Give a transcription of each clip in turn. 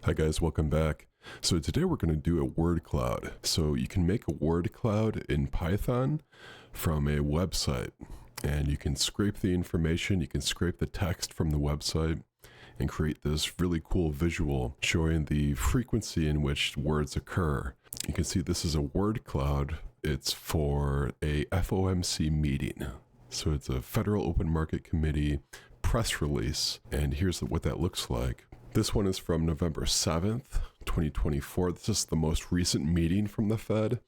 Hi guys, welcome back. So today we're going to do a word cloud. So you can make a word cloud in Python from a website, and you can scrape the information, you can scrape the text from the website and create this really cool visual showing the frequency in which words occur. You can see this is a word cloud. It's for a FOMC meeting. So it's a Federal Open Market Committee press release, and here's what that looks like. This one is from November 7th, 2024. This is the most recent meeting from the Fed.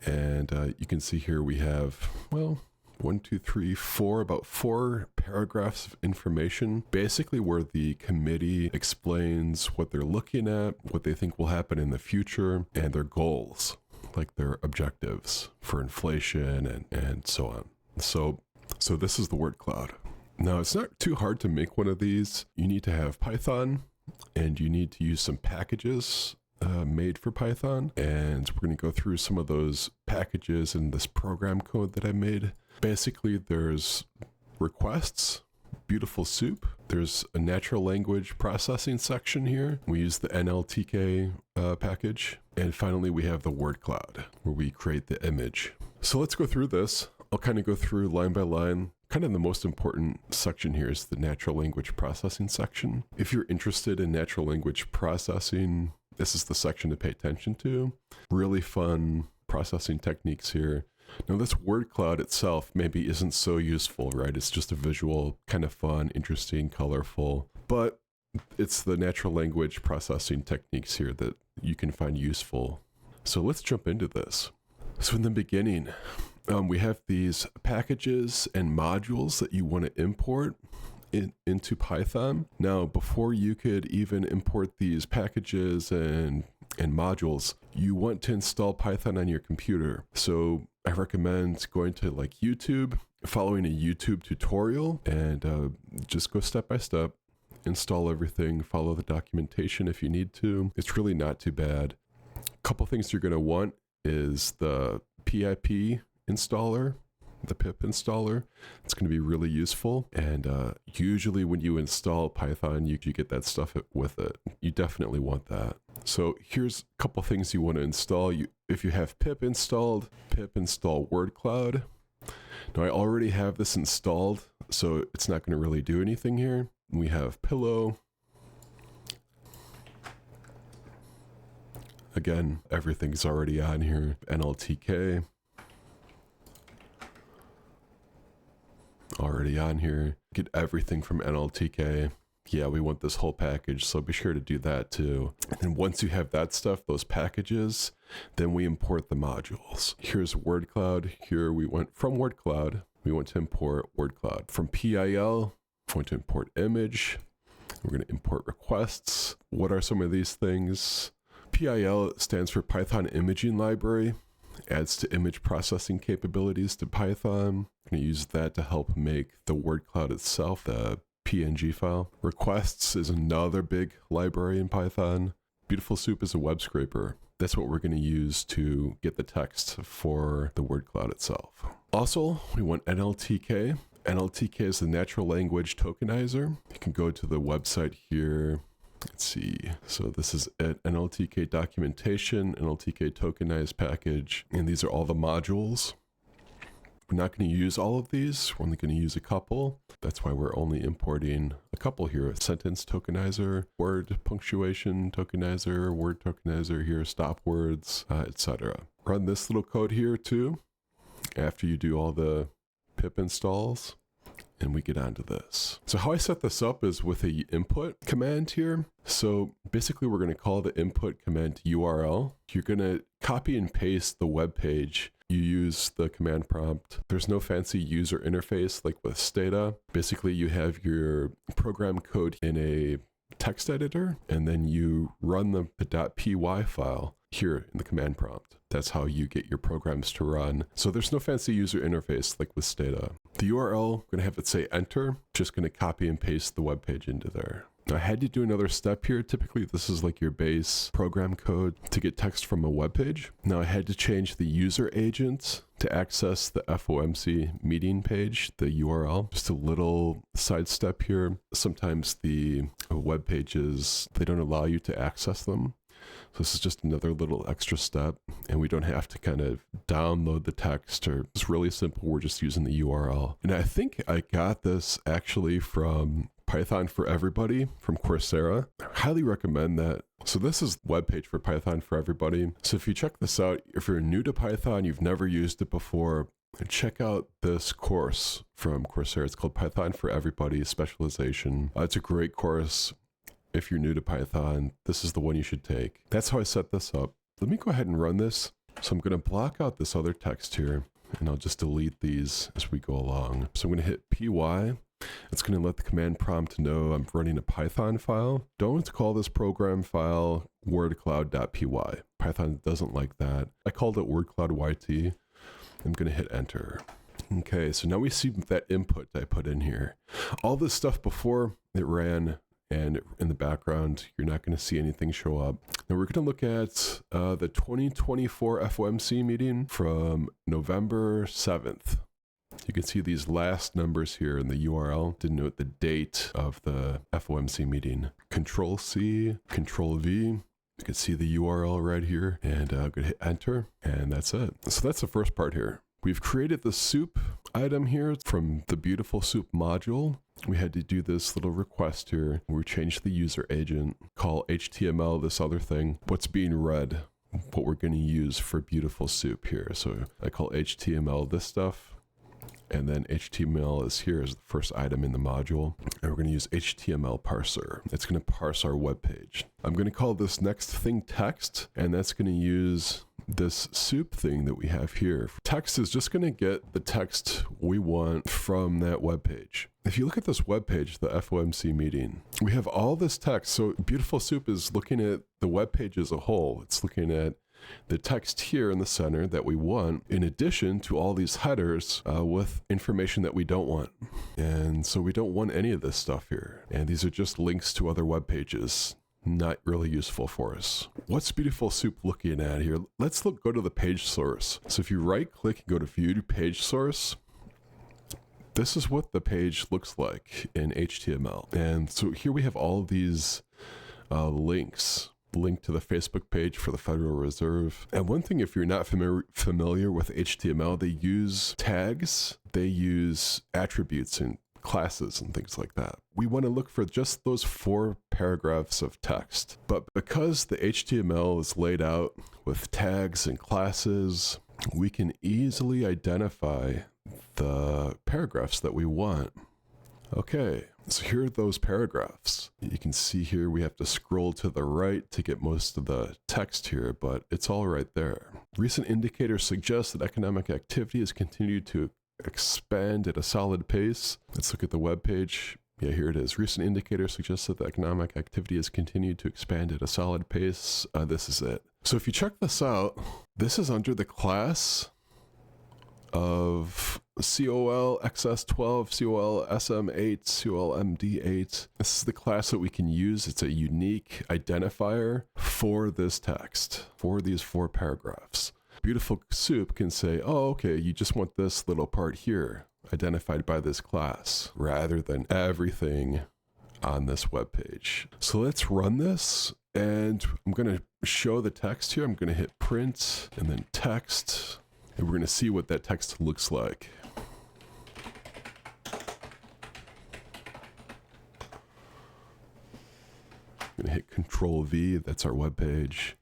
And you can see here we have, well, about four paragraphs of information, basically where the committee explains what they're looking at, what they think will happen in the future, and their goals, like their objectives for inflation and so on. So this is the word cloud. Now, it's not too hard to make one of these. You need to have Python, and you need to use some packages made for Python. And we're going to go through some of those packages in this program code that I made. Basically, there's requests, BeautifulSoup. There's a natural language processing section here. We use the NLTK package. And finally, we have the word cloud, where we create the image. So let's go through this. I'll kind of go through line by line. Kind of the most important section here is the natural language processing section. If you're interested in natural language processing, this is the section to pay attention to. Really fun processing techniques here. Now, this word cloud itself maybe isn't so useful, right? It's just a visual, kind of fun, interesting, colorful, but it's the natural language processing techniques here that you can find useful. So let's jump into this. So in the beginning, we have these packages and modules that you want to import into Python. Now, before you could even import these packages and modules, you want to install Python on your computer. So I recommend going to like YouTube, following a YouTube tutorial, and just go step by step, install everything, follow the documentation if you need to. It's really not too bad. A couple things you're going to want is the PIP installer, the pip installer. It's going to be really useful. And usually when you install Python, you get that stuff with it. You definitely want that. So here's a couple things you want to install. If you have pip installed, pip install Wordcloud. Now I already have this installed, so it's not going to really do anything here. We have Pillow. Again, everything's already on here. NLTK. Already on here. Get everything from NLTK. Yeah, we want this whole package, so be sure to do that too. And once you have that stuff, those packages, then we import the modules. Here's Wordcloud. Here we went from Wordcloud. We want to import Wordcloud. From PIL, we want to import image. We're going to import requests. What are some of these things? PIL stands for Python Imaging Library. Adds to image processing capabilities to Python. I'm going to use that to help make the word cloud itself, the PNG file. Requests is another big library in Python. BeautifulSoup is a web scraper. That's what we're going to use to get the text for the word cloud itself. Also, we want NLTK. NLTK is the natural language tokenizer. You can go to the website here. Let's see. So this is an NLTK documentation, NLTK tokenized package, and these are all the modules. We're not going to use all of these. We're only going to use a couple. That's why we're only importing a couple here. Sentence tokenizer, word punctuation tokenizer, word tokenizer here, stop words, etc. Run this little code here too, after you do all the pip installs. And we get onto this. So how I set this up is with a input command here. So basically we're going to call the input command URL. You're going to copy and paste the web page. You use the command prompt. There's no fancy user interface like with Stata. Basically you have your program code in a text editor, and then you run the .py file here in the command prompt. That's how you get your programs to run. So there's no fancy user interface like with Stata. The URL, I'm going to have it say enter. Just going to copy and paste the web page into there. Now, I had to do another step here. Typically, this is like your base program code to get text from a web page. Now, I had to change the user agent to access the FOMC meeting page, the URL. Just a little sidestep here. Sometimes the web pages, they don't allow you to access them. So this is just another little extra step, and we don't have to kind of download the text, or it's really simple. We're just using the URL. And I think I got this actually from Python for Everybody from Coursera. I highly recommend that. So this is the webpage for Python for Everybody. So if you check this out, if you're new to Python, you've never used it before, check out this course from Coursera. It's called Python for Everybody Specialization. It's a great course. If you're new to Python, this is the one you should take. That's how I set this up. Let me go ahead and run this. So I'm going to block out this other text here, and I'll just delete these as we go along. So I'm going to hit PY. It's going to let the command prompt know I'm running a Python file. Don't call this program file wordcloud.py. Python doesn't like that. I called it wordcloud.yt. I'm going to hit enter. Okay, so now we see that input I put in here. All this stuff before it ran, and in the background, you're not going to see anything show up. Now we're going to look at the 2024 FOMC meeting from November 7th. You can see these last numbers here in the URL to note the date of the FOMC meeting. Control C, Control V. You can see the URL right here, and I'm going to hit enter, and that's it. So that's the first part here. We've created the soup item here from the BeautifulSoup module. We had to do this little request here. We changed the user agent, call HTML this other thing. What's being read, what we're going to use for BeautifulSoup here. So I call HTML this stuff, and then HTML is here as the first item in the module. And we're going to use HTML parser. It's going to parse our web page. I'm going to call this next thing text, and that's going to use this soup thing that we have here. Text is just going to get the text we want from that web page. If you look at this web page, the FOMC meeting, we have all this text. So BeautifulSoup is looking at the web page as a whole. It's looking at the text here in the center that we want, in addition to all these headers with information that we don't want. And so we don't want any of this stuff here. And these are just links to other web pages. Not really useful for us. What's BeautifulSoup looking at here? Let's go to the page source. So if you right click and go to view page source, this is what the page looks like in HTML. And so here we have all of these links. Link to the Facebook page for the Federal Reserve. And one thing, if you're not familiar with HTML, they use tags, they use attributes and classes and things like that. We want to look for just those 4 paragraphs of text. But because the HTML is laid out with tags and classes, we can easily identify the paragraphs that we want. Okay, so here are those paragraphs. You can see here we have to scroll to the right to get most of the text here, but it's all right there. Recent indicators suggest that economic activity has continued to expand at a solid pace. Let's look at the web page. Yeah, here it is. Recent indicators suggest that the economic activity has continued to expand at a solid pace. This is it. So if you check this out, this is under the class of COL XS12, COL SM8, COL MD8. This is the class that we can use. It's a unique identifier for this text, for these 4 paragraphs. BeautifulSoup can say, oh, okay, you just want this little part here identified by this class rather than everything on this web page. So let's run this, and I'm going to show the text here. I'm going to hit print and then text, and we're going to see what that text looks like. I'm going to hit Control V. That's our web page.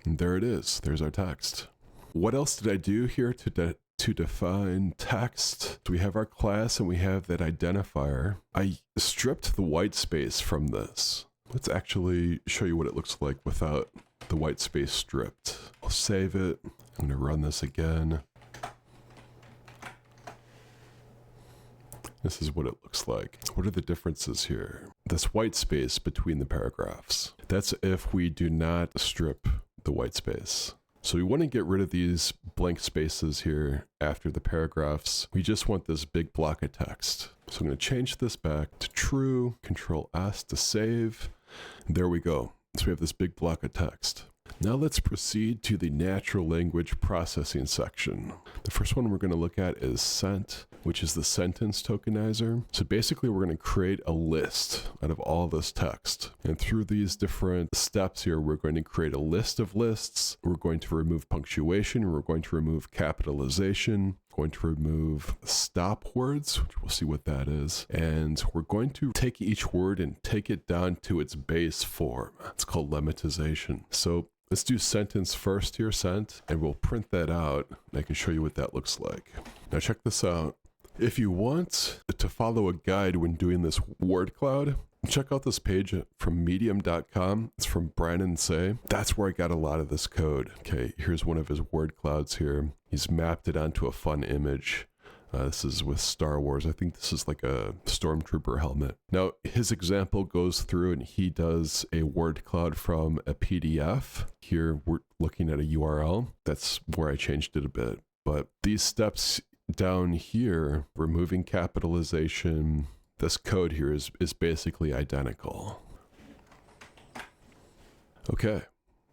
And there it is. There's our text. What else did I do here to define text? So we have our class and we have that identifier. I stripped the white space from this. Let's actually show you what it looks like without the white space stripped. I'll save it. I'm going to run this again. This is what it looks like. What are the differences here? This white space between the paragraphs. That's if we do not strip the white space. So we want to get rid of these blank spaces here after the paragraphs. We just want this big block of text. So I'm going to change this back to true, Control S to save. And there we go. So we have this big block of text. Now let's proceed to the natural language processing section. The first one we're going to look at is sent, which is the sentence tokenizer. So basically we're going to create a list out of all this text. And through these different steps here, we're going to create a list of lists. We're going to remove punctuation. We're going to remove capitalization. Going to remove stop words, which we'll see what that is. And we're going to take each word and take it down to its base form. It's called lemmatization. So let's do sentence first here, sent, and we'll print that out. And I can show you what that looks like. Now check this out. If you want to follow a guide when doing this word cloud, check out this page from medium.com. It's from Brandon Say. That's where I got a lot of this code. Okay, here's one of his word clouds here. He's mapped it onto a fun image. This is with Star Wars. I think this is like a stormtrooper helmet. Now, his example goes through and he does a word cloud from a PDF. Here, we're looking at a URL. That's where I changed it a bit. But these steps down here, removing capitalization, this code here is basically identical. Okay.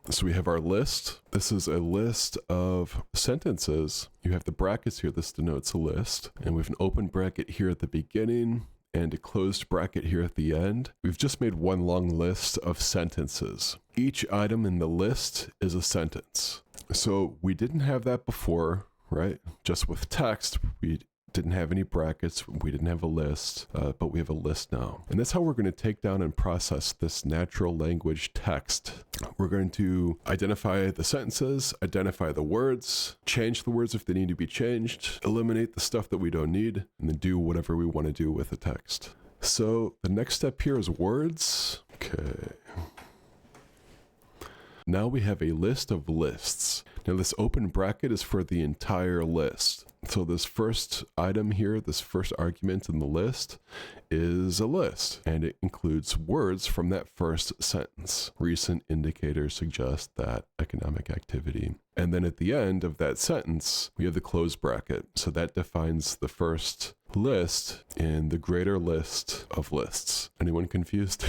So we have our list. This is a list of sentences. You have the brackets here. This denotes a list. And we have an open bracket here at the beginning and a closed bracket here at the end. We've just made one long list of sentences. Each item in the list is a sentence. So we didn't have that before, right? Just with text, we didn't have any brackets, we didn't have a list, but we have a list now. And that's how we're going to take down and process this natural language text. We're going to identify the sentences, identify the words, change the words if they need to be changed, eliminate the stuff that we don't need, and then do whatever we want to do with the text. So the next step here is words. Okay. Now we have a list of lists. Now this open bracket is for the entire list. So this first item here, this first argument in the list is a list, and it includes words from that first sentence. Recent indicators suggest that economic activity. And then at the end of that sentence, we have the close bracket. So that defines the first list in the greater list of lists. Anyone confused?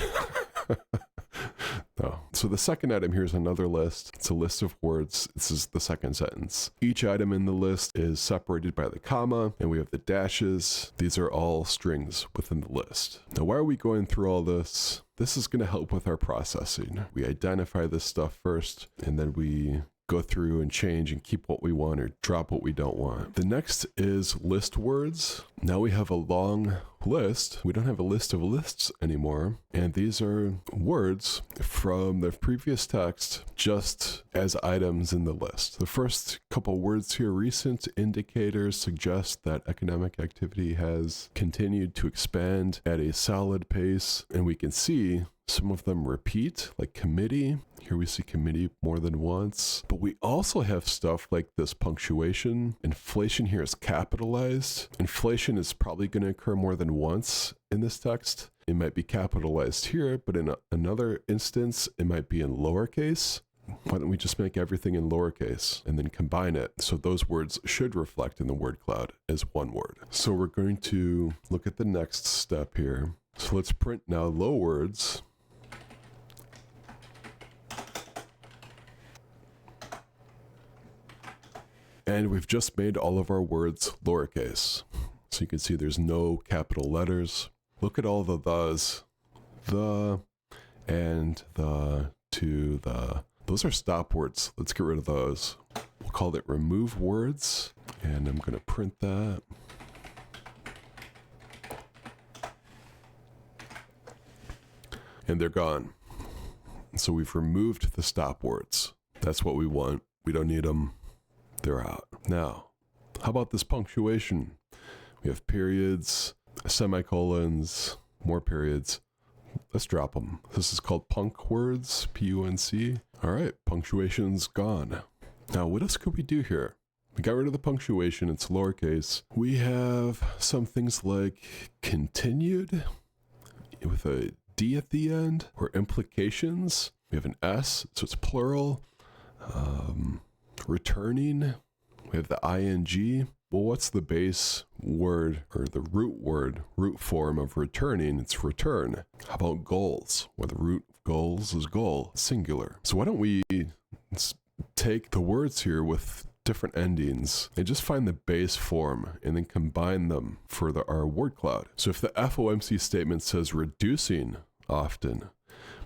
No. So the second item here is another list. It's a list of words. This is the second sentence. Each item in the list is separated by the comma, and we have the dashes. These are all strings within the list. Now, why are we going through all this? This is going to help with our processing. We identify this stuff first, and then we go through and change and keep what we want or drop what we don't want. The next is list words. Now we have a long list. We don't have a list of lists anymore. And these are words from the previous text just as items in the list. The first couple words here, recent indicators suggest that economic activity has continued to expand at a solid pace. And we can see some of them repeat, like committee. Here we see committee more than once. But we also have stuff like this punctuation. Inflation here is capitalized. Inflation is probably going to occur more than once in this text. It might be capitalized here, but in another instance, it might be in lowercase. Why don't we just make everything in lowercase and then combine it? So those words should reflect in the word cloud as one word. So we're going to look at the next step here. So let's print now low words. And we've just made all of our words lowercase. So you can see there's no capital letters. Look at all the thes. The, and the, to, the. Those are stop words. Let's get rid of those. We'll call it remove words. And I'm going to print that. And they're gone. So we've removed the stop words. That's what we want. We don't need them. They're out. Now, how about this punctuation? We have periods, semicolons, more periods. Let's drop them. This is called punc words, P-U-N-C. All right, punctuation's gone. Now, what else could we do here? We got rid of the punctuation, it's lowercase. We have some things like continued with a D at the end, or implications. We have an S, so it's plural. Returning, we have the ing. Well, what's the base word or the root word, root form of returning? It's return. How about goals? Well, the root Goals is goal, singular. So why don't we take the words here with different endings and just find the base form and then combine them for our word cloud. So if the FOMC statement says reducing often,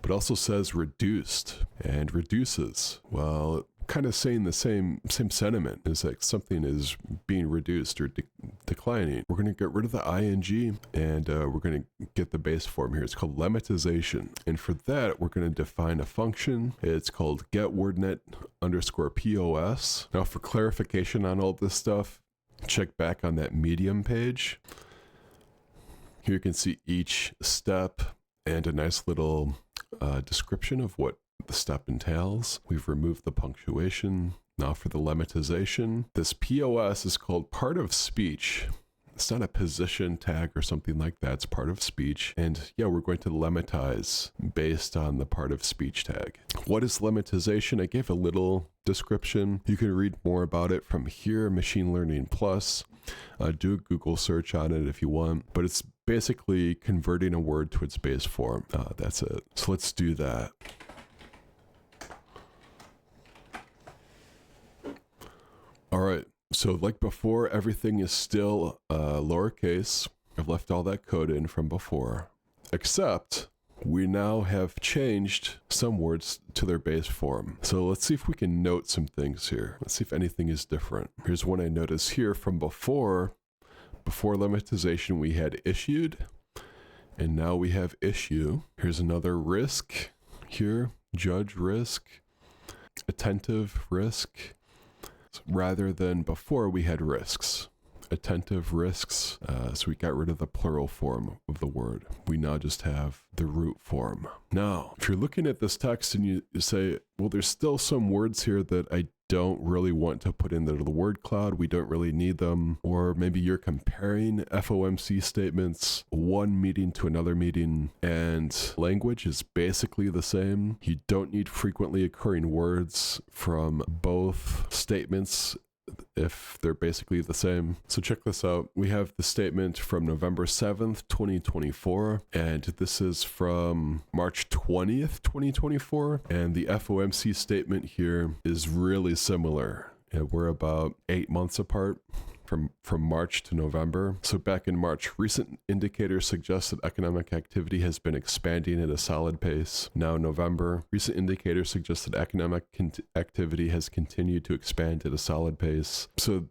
but also says reduced and reduces, well, kind of saying the same sentiment is like something is being reduced or declining. We're going to get rid of the ing and we're going to get the base form here. It's called lemmatization. And for that, we're going to define a function. It's called getWordNet_POS. Now for clarification on all this stuff, check back on that Medium page. Here you can see each step and a nice little description of what the step entails. We've removed the punctuation. Now for the lemmatization, this POS is called part of speech. It's not a position tag or something like that. It's part of speech. And yeah, we're going to lemmatize based on the part of speech tag. What is lemmatization? I gave a little description. You can read more about it from here, Machine Learning Plus. Do a Google search on it if you want. But it's basically converting a word to its base form. That's it. So let's do that. All right, so like before, everything is still lowercase. I've left all that code in from before, except we now have changed some words to their base form. So let's see if we can note some things here. Let's see if anything is different. Here's one I noticed here from before. Before lemmatization, we had issued, and now we have issue. Here's another risk here, judge risk, attentive risk. Rather than before we had risks, attentive risks. So we got rid of the plural form of the word. We now just have the root form. Now, if you're looking at this text and you say, well, there's still some words here that I don't really want to put into the word cloud. We don't really need them. Or maybe you're comparing FOMC statements, one meeting to another meeting, and language is basically the same. You don't need frequently occurring words from both statements if they're basically the same. So check this out. We have the statement from November 7th, 2024, and this is from March 20th, 2024. And the FOMC statement here is really similar. And we're about 8 months apart from March to November. So back in March, recent indicators suggest that economic activity has been expanding at a solid pace. Now November, recent indicators suggest that economic activity has continued to expand at a solid pace. So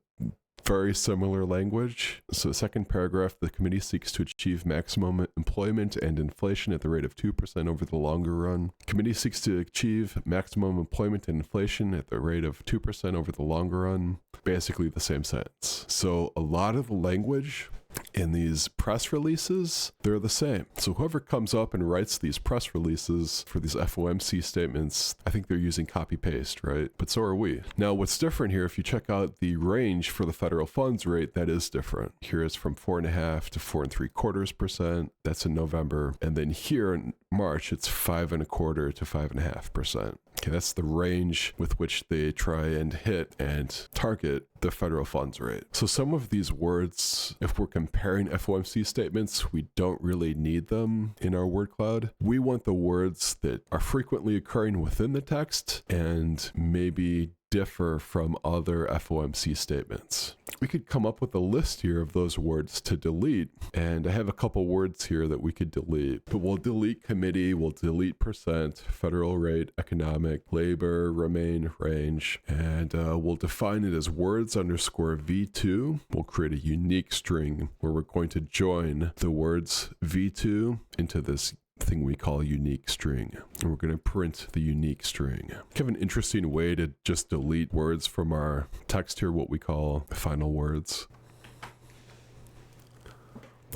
very similar language. So the second paragraph, the committee seeks to achieve maximum employment and inflation at the rate of 2% over the longer run. Committee seeks to achieve maximum employment and inflation at the rate of 2% over the longer run. Basically the same sentence. So a lot of the language in these press releases, they're the same. So whoever comes up and writes these press releases for these FOMC statements, I think they're using copy paste, right? But so are we. Now, what's different here, if you check out the range for the federal funds rate, that is different. Here it's from 4.5% to 4.75%. That's in November. And then here in March, it's 5.25% to 5.5%. Okay, that's the range with which they try and hit and target the federal funds rate. So some of these words, if we're comparing FOMC statements, we don't really need them in our word cloud. We want the words that are frequently occurring within the text and maybe differ from other FOMC statements. We could come up with a list here of those words to delete, and I have a couple words here that we could delete, but we'll delete committee, we'll delete percent, federal rate, economic, labor, remain, range, and we'll define it as words_v2. We'll create a unique string where we're going to join the words v2 into this thing we call unique string, and we're going to print the unique string. We have an interesting way to just delete words from our text here, what we call final words.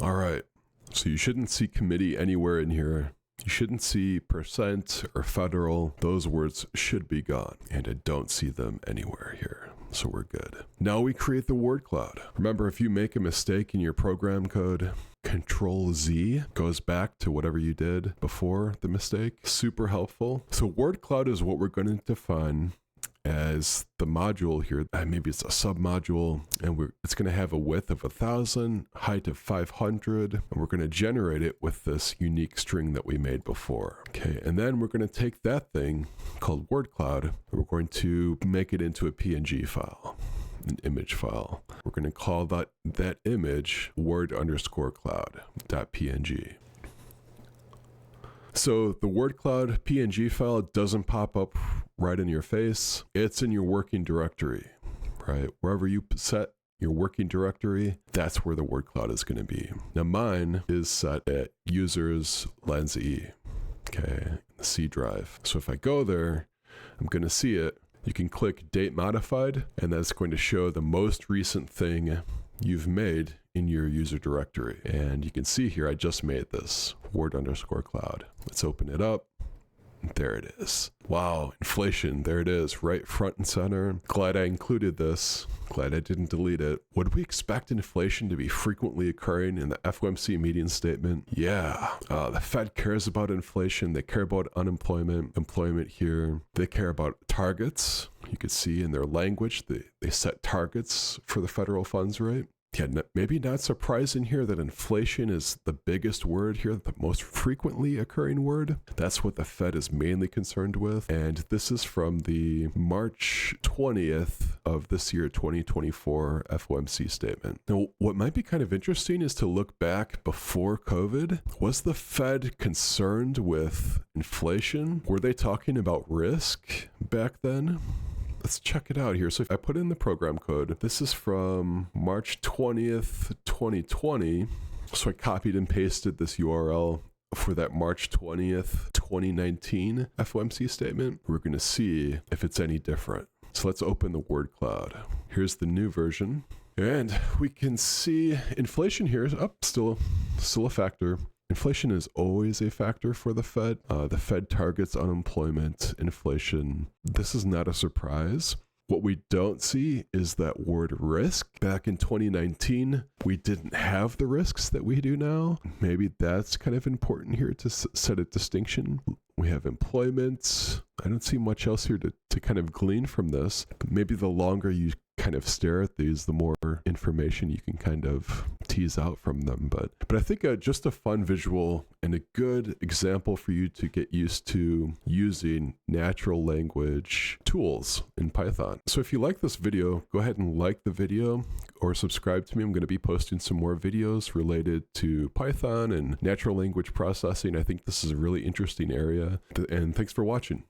All right, so you shouldn't see committee anywhere in here. You shouldn't see percent or federal. Those words should be gone, and I don't see them anywhere here. So we're good. Now we create the word cloud. Remember, if you make a mistake in your program code, Control Z goes back to whatever you did before the mistake. Super helpful. So word cloud is what we're going to define as the module here. Maybe it's a submodule, and it's going to have a width of 1,000, height of 500, and we're going to generate it with this unique string that we made before. Okay, and then we're going to take that thing called Wordcloud, and we're going to make it into a PNG file, an image file. We're going to call that image word_cloud.png. So the Wordcloud PNG file doesn't pop up right in your face. It's in your working directory, right? Wherever you set your working directory, that's where the Wordcloud is going to be. Now mine is set at users lens E, okay, the C drive. So if I go there, I'm going to see it. You can click date modified, and that's going to show the most recent thing you've made in your user directory. And you can see here, I just made this word_cloud. Let's open it up. There it is. Wow, inflation, there it is, right front and center. Glad I included this. Glad I didn't delete it. Would we expect inflation to be frequently occurring in the FOMC meeting statement? Yeah, the Fed cares about inflation. They care about employment here. They care about targets. You can see in their language, they set targets for the federal funds rate. Yeah, maybe not surprising here that inflation is the biggest word here, the most frequently occurring word. That's what the Fed is mainly concerned with. And this is from the March 20th of this year, 2024 FOMC statement. Now, what might be kind of interesting is to look back before COVID. Was the Fed concerned with inflation? Were they talking about risk back then? Let's check it out here. So if I put in the program code, this is from March 20th, 2020. So I copied and pasted this URL for that March 20th, 2019 FOMC statement. We're going to see if it's any different. So let's open the Wordcloud. Here's the new version. And we can see inflation here is up, still a factor. Inflation is always a factor for the Fed. The Fed targets unemployment, inflation. This is not a surprise. What we don't see is that word risk. Back in 2019, we didn't have the risks that we do now. Maybe that's kind of important here to set a distinction. We have employment. I don't see much else here to kind of glean from this. But maybe the longer you kind of stare at these, the more information you can kind of tease out from them. But I think just a fun visual and a good example for you to get used to using natural language tools in Python. So if you like this video, go ahead and like the video or subscribe to me. I'm going to be posting some more videos related to Python and natural language processing. I think this is a really interesting area. And thanks for watching.